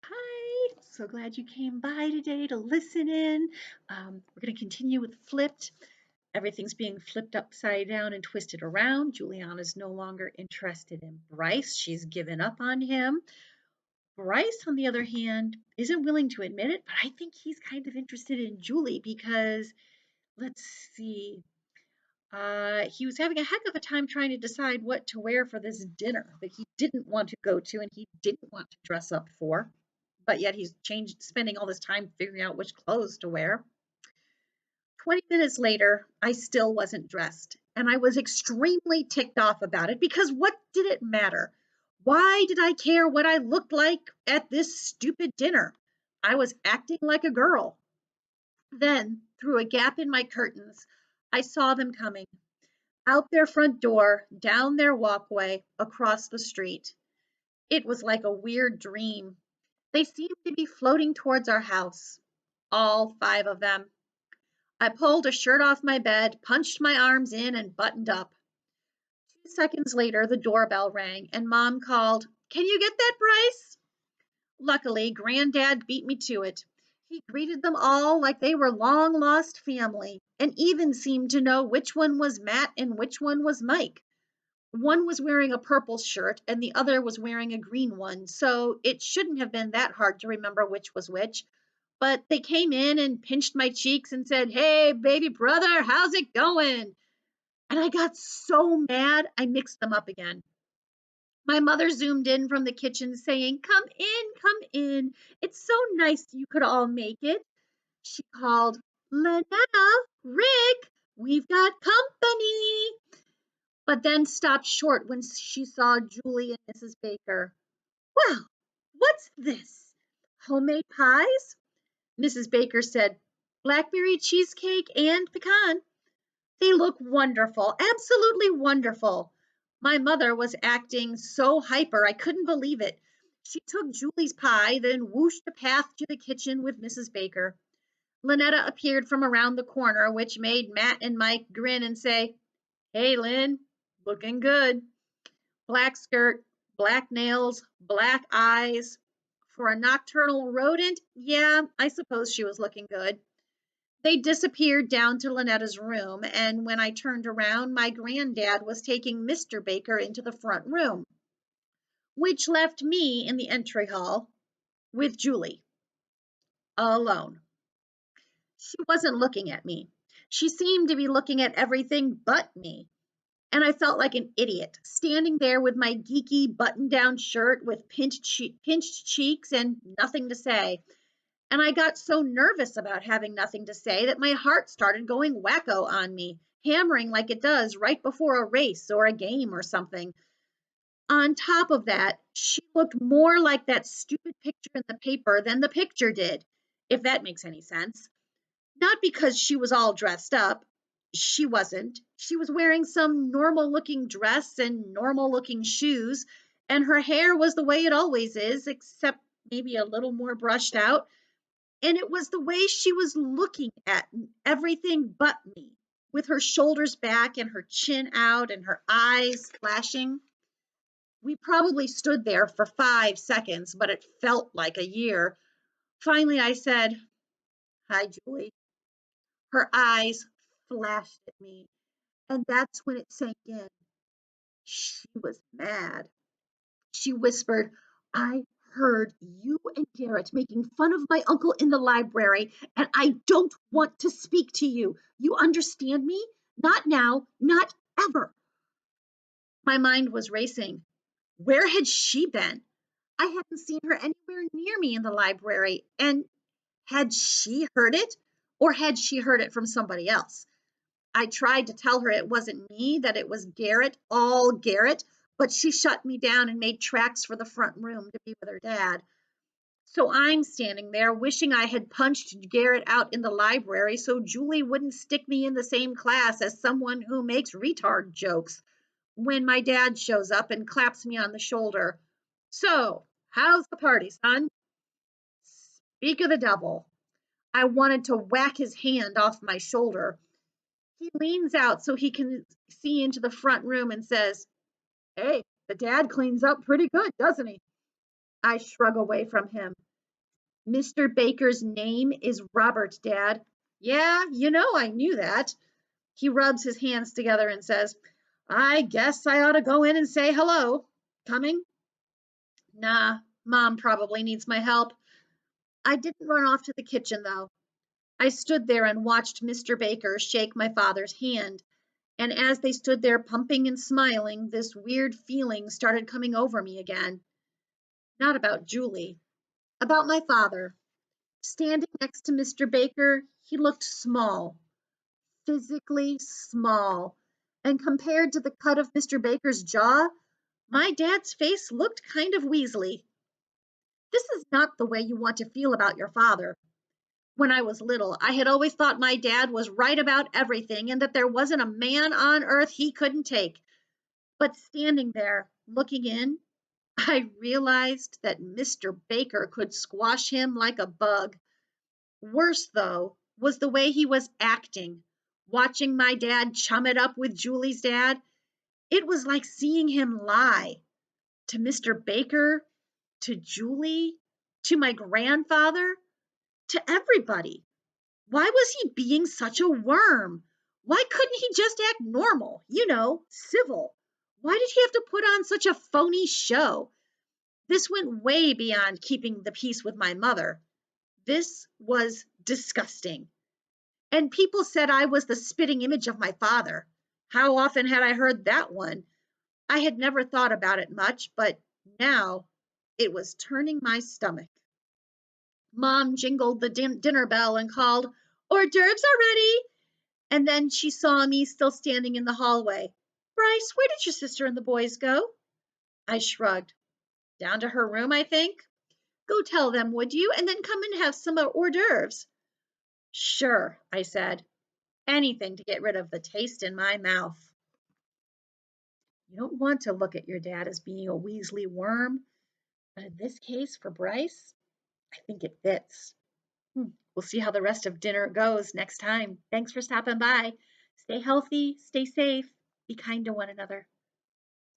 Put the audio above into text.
Hi, so glad you came by today to listen in. We're going to continue with Flipped. Everything's being flipped upside down and twisted around. Juliana's no longer interested in Bryce. She's given up on him. Bryce, on the other hand, isn't willing to admit it, but I think he's kind of interested in Julie because, let's see, he was having a heck of a time trying to decide what to wear for this dinner that he didn't want to go to and he didn't want to dress up for. But yet he's spending all this time figuring out which clothes to wear. 20 minutes later, I still wasn't dressed. And I was extremely ticked off about it because what did it matter? Why did I care what I looked like at this stupid dinner? I was acting like a girl. Then, through a gap in my curtains, I saw them coming out their front door, down their walkway, across the street. It was like a weird dream. They seemed to be floating towards our house, all five of them. I pulled a shirt off my bed, punched my arms in, and buttoned up. 2 seconds later, the doorbell rang, and Mom called, "Can you get that, Bryce?" Luckily, Granddad beat me to it. He greeted them all like they were long lost family, and even seemed to know which one was Matt and which one was Mike. One was wearing a purple shirt and the other was wearing a green one, so it shouldn't have been that hard to remember which was which. But they came in and pinched my cheeks and said, "Hey, baby brother, how's it going?" And I got so mad, I mixed them up again. My mother zoomed in from the kitchen saying, "Come in, come in. It's so nice you could all make it." She called, "Lynetta, Rick, we've got company." But then stopped short when she saw Julie and Mrs. Baker. "Well, what's this? Homemade pies?" Mrs. Baker said, "Blackberry cheesecake and pecan. They look wonderful, absolutely wonderful." My mother was acting so hyper, I couldn't believe it. She took Julie's pie, then whooshed a path to the kitchen with Mrs. Baker. Lynetta appeared from around the corner, which made Matt and Mike grin and say, "Hey, Lynn, looking good." Black skirt, black nails, black eyes. For a nocturnal rodent, yeah, I suppose she was looking good. They disappeared down to Lynetta's room, and when I turned around, my granddad was taking Mr. Baker into the front room, which left me in the entry hall with Julie, alone. She wasn't looking at me. She seemed to be looking at everything but me. And I felt like an idiot, standing there with my geeky button-down shirt with pinched cheeks and nothing to say. And I got so nervous about having nothing to say that my heart started going wacko on me, hammering like it does right before a race or a game or something. On top of that, she looked more like that stupid picture in the paper than the picture did, if that makes any sense. Not because she was all dressed up. She wasn't. She was wearing some normal looking dress and normal looking shoes, and her hair was the way it always is, except maybe a little more brushed out. And it was the way she was looking at everything but me, with her shoulders back and her chin out and her eyes flashing. We probably stood there for 5 seconds, but it felt like a year. Finally, I said, "Hi, Julie." Her eyes flashed at me, and that's when it sank in. She was mad. She whispered, "I heard you and Garrett making fun of my uncle in the library, and I don't want to speak to you. You understand me? Not now, not ever." My mind was racing. Where had she been? I hadn't seen her anywhere near me in the library, and had she heard it, or had she heard it from somebody else? I tried to tell her it wasn't me, that it was Garrett, all Garrett, but she shut me down and made tracks for the front room to be with her dad. So I'm standing there wishing I had punched Garrett out in the library so Julie wouldn't stick me in the same class as someone who makes retard jokes, when my dad shows up and claps me on the shoulder. "So, how's the party, son?" Speak of the devil. I wanted to whack his hand off my shoulder. He leans out so he can see into the front room and says, "Hey, the dad cleans up pretty good, doesn't he?" I shrug away from him. Mr. Baker's name is Robert, Dad. Yeah, I knew that. He rubs his hands together and says, I guess I ought to go in and say hello. Coming? Nah, Mom probably needs my help. I didn't run off to the kitchen, though. I stood there and watched Mr. Baker shake my father's hand. And as they stood there pumping and smiling, this weird feeling started coming over me again. Not about Julie, about my father. Standing next to Mr. Baker, he looked small, physically small. And compared to the cut of Mr. Baker's jaw, my dad's face looked kind of weaselly. This is not the way you want to feel about your father. When I was little, I had always thought my dad was right about everything and that there wasn't a man on earth he couldn't take. But standing there, looking in, I realized that Mr. Baker could squash him like a bug. Worse, though, was the way he was acting. Watching my dad chum it up with Julie's dad, it was like seeing him lie to Mr. Baker, to Julie, to my grandfather, to everybody. Why was he being such a worm? Why couldn't he just act normal, civil? Why did he have to put on such a phony show? This went way beyond keeping the peace with my mother. This was disgusting. And people said I was the spitting image of my father. How often had I heard that one? I had never thought about it much, but now it was turning my stomach. Mom jingled the dinner bell and called, hors d'oeuvres are ready. And then she saw me still standing in the hallway. Bryce, where did your sister and the boys go? I shrugged. Down to her room, I think. Go tell them, would you? And then come and have some hors d'oeuvres. Sure, I said. Anything to get rid of the taste in my mouth. You don't want to look at your dad as being a Weasley worm, but in this case, for Bryce, I think it fits. We'll see how the rest of dinner goes next time. Thanks for stopping by. Stay healthy, stay safe, be kind to one another.